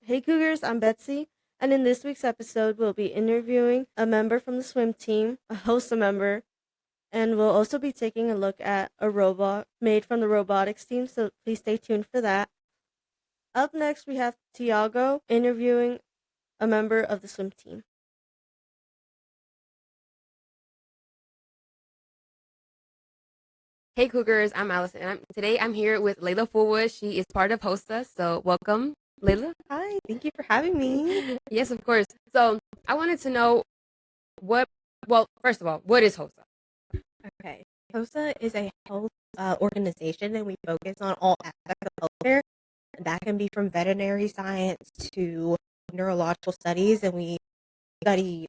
Hey Cougars, I'm Betsy, and in this week's episode, we'll be interviewing a member from the swim team, a HOSA member, and we'll also be taking a look at a robot made from the robotics team, so please stay tuned for that. Up next, we have Tiago interviewing a member of the swim team. Hey Cougars, I'm Allison, and today I'm here with Layla Fullwood. She is part of HOSA, so welcome, Layla. Hi, thank you for having me. Yes, of course. So I wanted to know first of all, what is HOSA? Okay, HOSA is a health organization, and we focus on all aspects of healthcare. That can be from veterinary science to neurological studies, and we study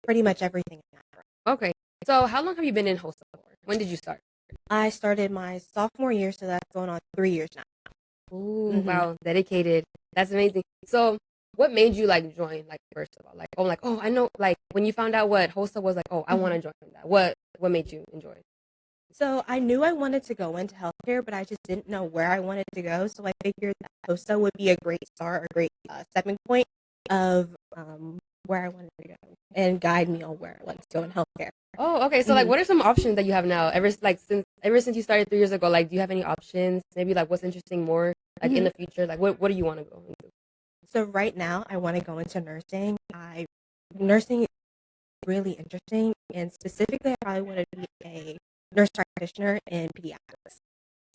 pretty much everything in that realm. Okay, so how long have you been in HOSA for? When did you start? I started my sophomore year, so that's going on 3 years now. Ooh, wow, dedicated. That's amazing. So what made you join, first of all? I know, when you found out what HOSA was, I want to join that. What made you enjoy it? So I knew I wanted to go into healthcare, but I just didn't know where I wanted to go. So I figured that HOSA would be a great start, a great stepping point of where I wanted to go and guide me on where I wanted to go in healthcare. Oh, okay. So what are some options that you have now? Ever since you started 3 years ago, do you have any options? Maybe what's interesting more in the future? What do you want to go into? So right now I want to go into nursing. Nursing is really interesting, and specifically I probably want to be a nurse practitioner in pediatrics.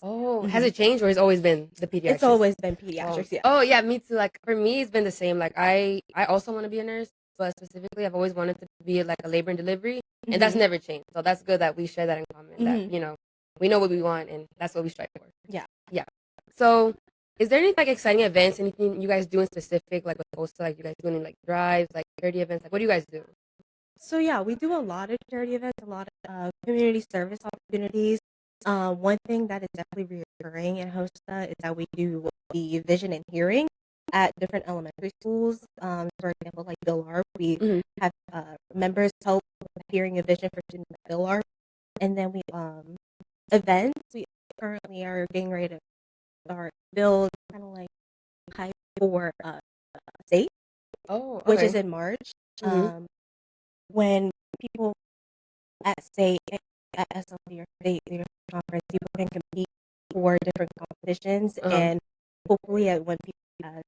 Oh, has it changed or has it always been the pediatrics? It's always been pediatrics, yeah. Oh yeah, me too. For me it's been the same. I also want to be a nurse, but specifically I've always wanted to be a labor and delivery, and that's never changed. So that's good that we share that in common. That we know what we want and that's what we strive for. Yeah. Yeah. So is there any exciting events, anything you guys do in specific, with HOSA, you guys doing any drives, charity events? What do you guys do? So yeah, we do a lot of charity events, a lot of community service opportunities. One thing that is definitely reoccurring in HOSA is that we do the vision and hearing at different elementary schools. For example, like Villar, we have members help with hearing and vision for students at Villar. And then we events, we currently are getting ready to start build kind of high for state, which is in March. When people at state, at SLD or state leadership conference, people can compete for different competitions, and hopefully when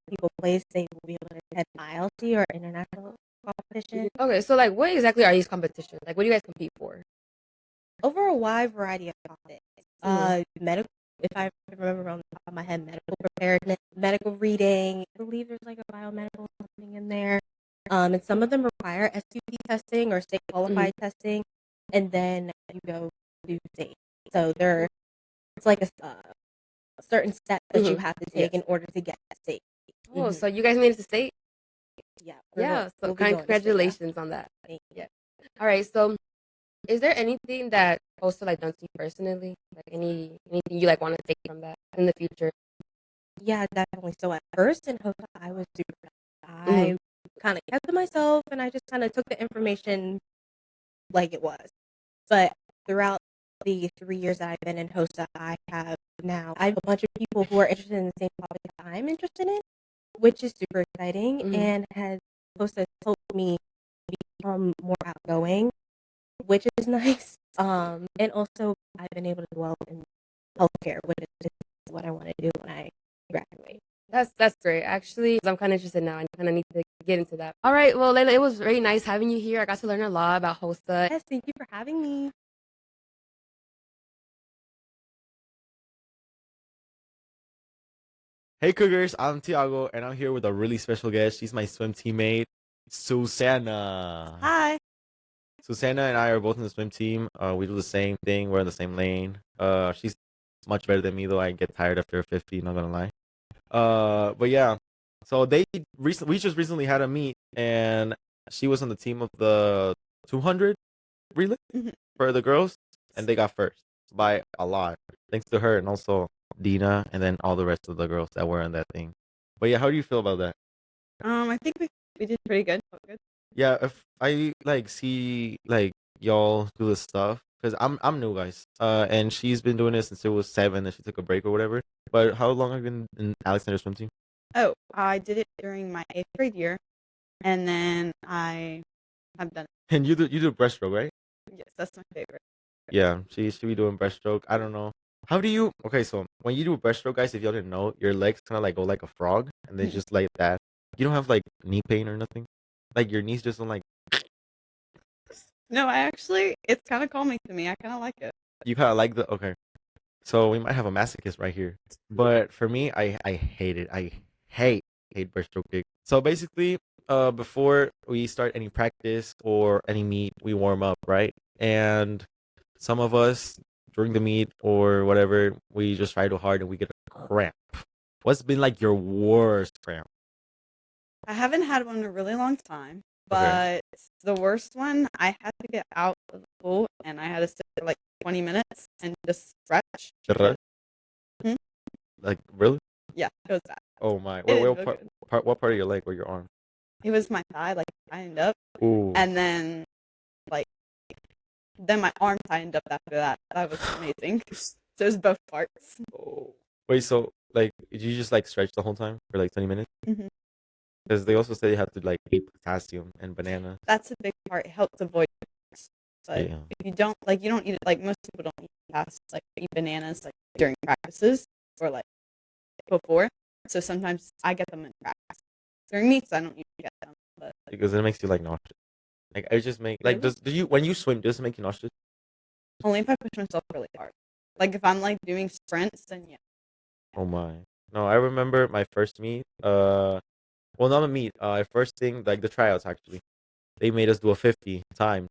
people play state, will be able to attend ILC or international competition. Okay, so what exactly are these competitions? What do you guys compete for? Over a wide variety of topics. Medical, if I remember on the top of my head, medical preparedness, medical reading. I believe there's a biomedical something in there. And some of them require SUP testing or state qualified testing, and then you go to state. So it's a certain step that you have to take in order to get that state. Oh, so you guys made it to state? Yeah. Yeah. So congratulations on that. Thank you. All right. So, is there anything that HOSA done to you personally? Anything you want to take from that in the future? Yeah, definitely. So at first in HOSA, I was super. I kind of kept to myself, and I just kind of took the information like it was. But throughout the 3 years that I've been in HOSA, I have a bunch of people who are interested in the same topic that I'm interested in, which is super exciting, and HOSA helped me become more outgoing, which is nice. And also I've been able to dwell in healthcare, which is what I want to do when I graduate. That's great. Actually, I'm kind of interested now. I kind of need to get into that. All right. Well, Layla, it was very nice having you here. I got to learn a lot about HOSA. Yes, thank you for having me. Hey Cougars, I'm Tiago, and I'm here with a really special guest. She's my swim teammate, Susana. Hi. Susana and I are both in the swim team. We do the same thing. We're in the same lane. She's much better than me, though. I get tired after 50, not gonna lie. But yeah. So we just recently had a meet, and she was on the team of the 200 relay for the girls, and they got first by a lot, thanks to her and also Dina, and then all the rest of the girls that were in that thing. But yeah, how do you feel about that? I think we did pretty good. Yeah, if I see y'all do this stuff, because I'm new, guys. And she's been doing this since it was 7, and she took a break or whatever. But how long have you been in Alexander's swim team? Oh, I did it during my 8th grade year, and then I have done it. And you do breaststroke, right? Yes, that's my favorite. Yeah, she should be doing breaststroke. I don't know. How do you? Okay, so when you do breaststroke, guys, if y'all didn't know, your legs kind of like go like a frog, and they just like that. You don't have like knee pain or nothing. Like your knees just don't like. No, it's kind of calming to me. I kind of like it. You kind of like the okay. So we might have a masochist right here. But for me, I hate it. I hate breaststroke kick. So basically, before we start any practice or any meet, we warm up, right? And some of us during the meet or whatever, we just try too hard and we get a cramp. What's been like your worst cramp? I haven't had one in a really long time, Okay. but the worst one, I had to get out of the pool and I had to sit for like 20 minutes and just stretch. Like Hmm? really? Yeah, it was bad. Oh my! It What, didn't what feel part? good. What part of your leg or your arm? It was my thigh, like tightened up, Ooh. and then like my arm tightened up after that. That was amazing. So it was both parts. Oh. Wait, so like, did you just like stretch the whole time for like 20 minutes? Hmm. Because they also say you have to like eat potassium and banana. That's a big part. It helps avoid bugs. But Yeah. if you don't you don't eat it, like most people don't eat eat bananas like during practices or like before. So sometimes I get them in practice. During meets I don't usually get them, but Because it makes you like nauseous. Like I just make like really? do you when you swim does it make you nauseous? Only if I push myself really hard. Like if I'm like doing sprints, then yeah. Oh my. No, I remember my first meet. Well, not a meet. First thing like the tryouts actually. They made us do a 50 time.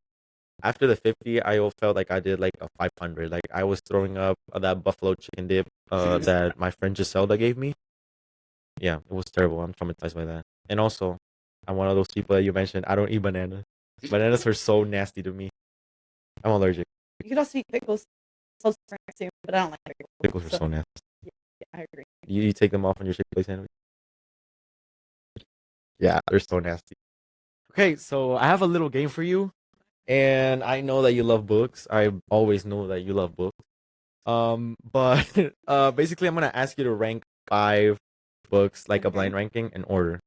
After the 50, I felt like I did like a 500. Like I was throwing up that buffalo chicken dip that my friend Giselda gave me. Yeah, it was terrible. I'm traumatized by that. And also, I'm one of those people that you mentioned. I don't eat bananas. Bananas are so nasty to me. I'm allergic. You could also eat pickles. So sprints too, but I don't like pickles. Pickles are so nasty. Yeah, I agree. You take them off on your Chick-fil-A sandwich? Yeah, they're so nasty. Okay, so I have a little game for you. And I know that you love books. I always know that you love books. But basically, I'm gonna ask you to rank 5 books, like a blind ranking, in order.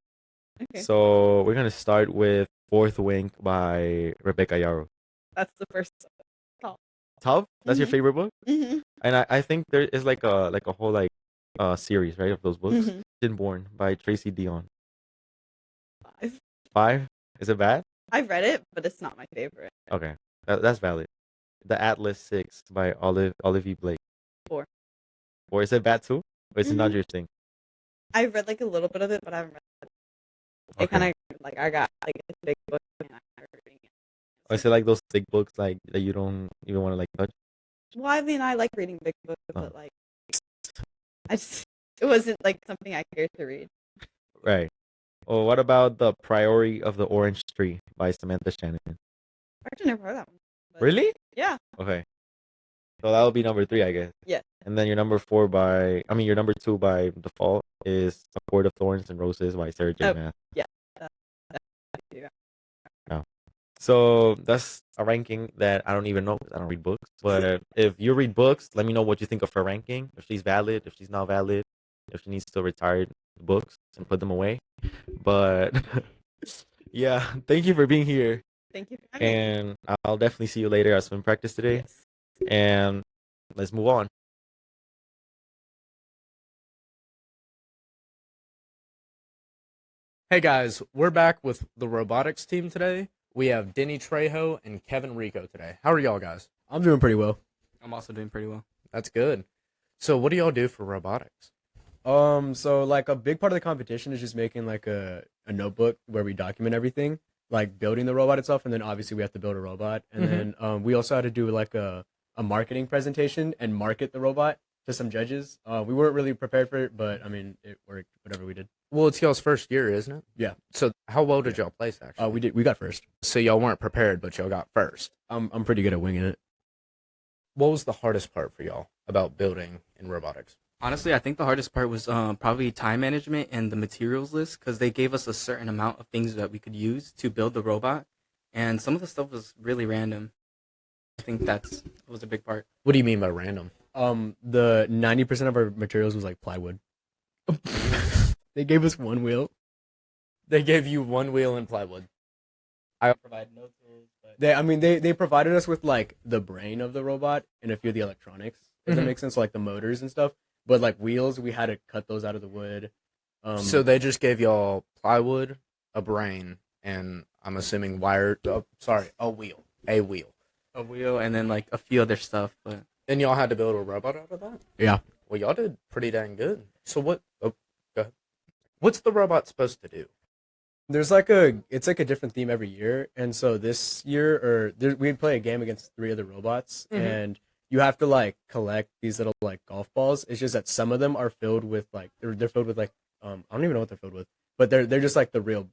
Okay. So we're gonna start with Fourth Wing by Rebecca Yarros. That's the first top. Top? That's your Mhm. favorite book? Mm-hmm. And I think there is like a whole like series, right, of those books. Mhm. Born by Tracy Dion. 5. 5? Is it bad? I've read it, but it's not my favorite. Okay, that's valid. The Atlas 6 by Olivia Blake. 4. Or is it bad too? Or is it not Mhm. your thing? I've read like a little bit of it, but I haven't read it. It Okay. kind of like I got like it's a big book and I started reading it. Or is it like those thick books like that you don't even want to like touch? Well, I mean, I like reading big books, Oh. but like I just it wasn't like something I cared to read. Right. Well, what about The Priory of the Orange Tree by Samantha Shannon? I actually never heard that one. But Really? yeah. Okay. So that would be number 3, I guess. Yeah. And then your number 2 by default is A Court of Thorns and Roses by Sarah J. Oh, Maas. yeah. I do. Oh. So that's a ranking that I don't even know because I don't read books. But if you read books, let me know what you think of her ranking. If she's valid, if she's not valid, if she needs to retire the books and put them away. But yeah, thank you for being here. Thank you for having me. And I'll definitely see you later at swim practice today. Yes. And let's move on. Hey guys, we're back with the robotics team today. We have Denny Trejo and Kevin Rico today. How are y'all guys? I'm doing pretty well. I'm also doing pretty well. That's good. So what do y'all do for robotics? So like a big part of the competition is just making like a notebook where we document everything, like building the robot itself, and then obviously we have to build a robot, and then we also had to do like a marketing presentation and market the robot to some judges. We weren't really prepared for it, but I mean it worked. Whatever we did. Well, it's y'all's first year, isn't it? Yeah. So how well did y'all place actually? We got first. So y'all weren't prepared, but y'all got first. I'm pretty good at winging it. What was the hardest part for y'all about building in robotics? Honestly, I think the hardest part was probably time management and the materials list because they gave us a certain amount of things that we could use to build the robot, and some of the stuff was really random. I think that was a big part. What do you mean by random? The 90% of our materials was like plywood. They gave us one wheel. They gave you one wheel and plywood. I Provide no tools, but They provided us with like the brain of the robot and a few of the electronics. If that Mhm. makes sense, like the motors and stuff. But like wheels, we had to cut those out of the wood. So they just gave y'all plywood, a brain, and I'm assuming wire. A wheel. A wheel. a wheel and then like a few other stuff. But And y'all had to build a robot out of that? Yeah. Well, y'all did pretty dang good. So what? Oh, go ahead. What's the robot supposed to do? There's it's like a different theme every year, and so this year we play a game against 3 other robots, Mhm. and you have to like collect these little like golf balls. It's just that some of them are filled with like they're filled with like I don't even know what they're filled with, but they're just like the real,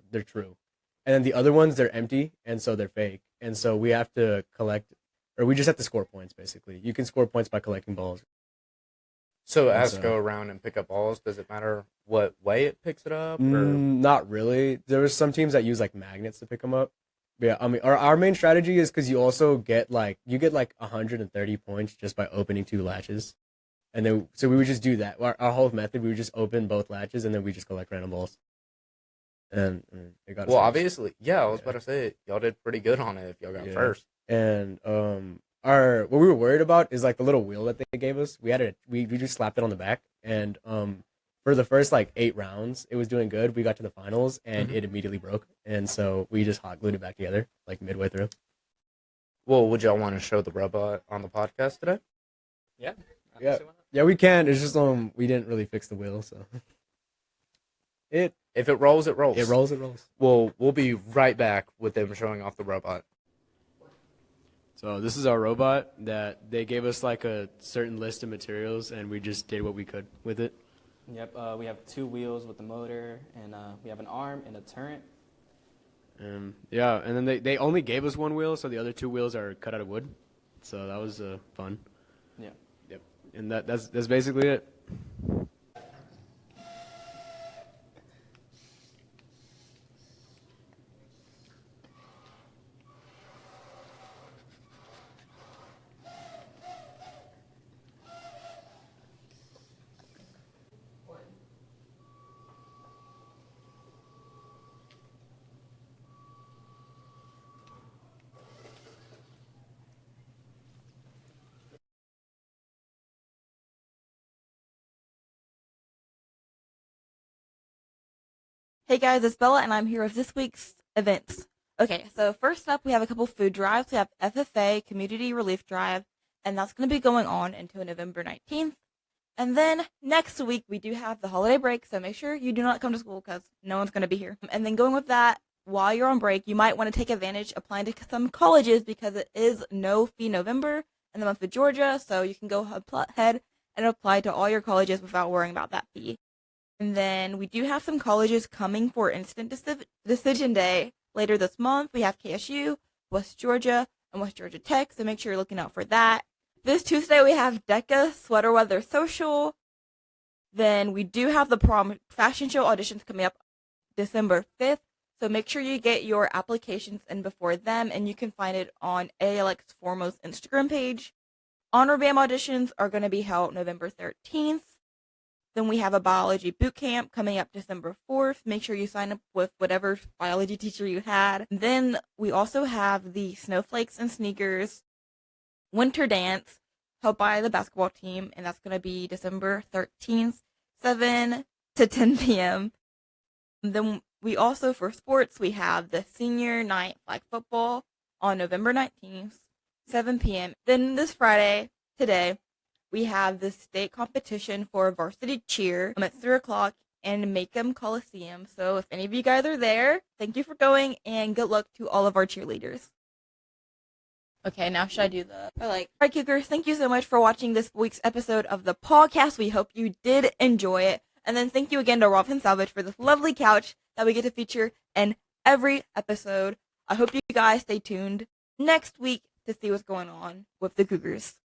they're true, and then the other ones they're empty, and so they're fake, and so we have to collect, or we just have to score points basically. You can score points by collecting balls. So it And has to so- go around and pick up balls. Does it matter what way it picks it up? Or Not really. There was some teams that use like magnets to pick them up. But yeah, I mean, our main strategy is because you also get like 130 points just by opening 2 latches, and then so we would just do that. Our whole method, we would just open both latches and then we just collect random balls. And it got us well, first. obviously, yeah. I was Yeah. about to say y'all did pretty good on it if y'all got Yeah. first. And what we were worried about is like the little wheel that they gave us. We just slapped it on the back, and for the first like 8 rounds it was doing good. We got to the finals and Mhm. it immediately broke, and so we just hot glued it back together like midway through. Well, would y'all want to show the robot on the podcast today? Yeah, we can. It's just we didn't really fix the wheel, so If it rolls, it rolls. it rolls. Well, we'll be right back with them showing off the robot. So this is our robot that they gave us like a certain list of materials, and we just did what we could with it. yep, we have 2 wheels with the motor, and we have an arm and a turret. Yeah, and then they only gave us 1 wheel, so the other 2 wheels are cut out of wood. So that was fun. Yeah. Yep. And that's basically it. Hey guys, it's Bella, and I'm here with this week's events. Okay, so first up, we have a couple food drives. We have FFA Community Relief Drive, and that's going to be going on until November 19th. And then next week, we do have the holiday break, so make sure you do not come to school because no one's going to be here. And then going with that, while you're on break, you might want to take advantage applying to some colleges because it is no fee November in the month of Georgia, so you can go ahead and apply to all your colleges without worrying about that fee. And then we do have some colleges coming for instant decision day later this month. We have KSU, West Georgia, and West Georgia Tech, so make sure you're looking out for that. This Tuesday we have DECA Sweater Weather Social. Then we do have the prom fashion show auditions coming up December 5th, so make sure you get your applications in before them, and you can find it on ALX Formo's Instagram page. Honor BAM auditions are going to be held November 13th. Then we have a biology boot camp coming up December 4th. Make sure you sign up with whatever biology teacher you had. Then we also have the Snowflakes and Sneakers Winter Dance held by the basketball team, and that's going to be December 13th, 7 to 10 p.m. And then we also, for sports, we have the Senior Night Flag Football on November 19th, 7 p.m. Then this Friday, today, we have the state competition for varsity cheer at 3 o'clock in Macomb Coliseum. So if any of you guys are there, thank you for going, and good luck to all of our cheerleaders. Okay, now should I do Alright, Cougars, thank you so much for watching this week's episode of the podcast. We hope you did enjoy it. And then thank you again to Robin Salvage for this lovely couch that we get to feature in every episode. I hope you guys stay tuned next week to see what's going on with the Cougars.